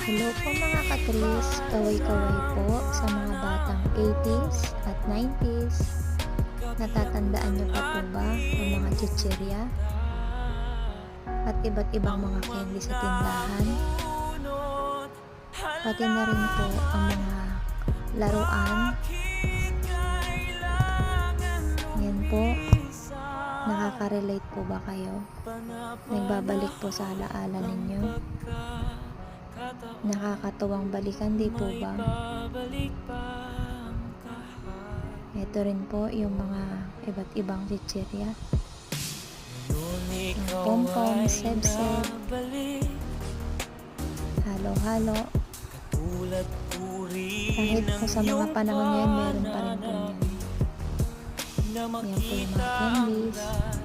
Hello po mga katris, kaway-kaway po sa mga batang 80s at 90s. Natatandaan niyo pa po ba ang mga chichirya at iba't ibang mga candy sa tindahan? Pati na rin po ang mga laruan. Yan po, nakaka-relate po ba kayo? Nagbabalik po sa alaala ninyo? Nakakatuwang balikan, di po ba? Ito rin po yung mga iba't ibang chichirya. Yung pom-pom, seb-seb, halo-halo. Kahit po sa mga panahon ngayon, meron pa rin po yan. Yan po yung mga candies.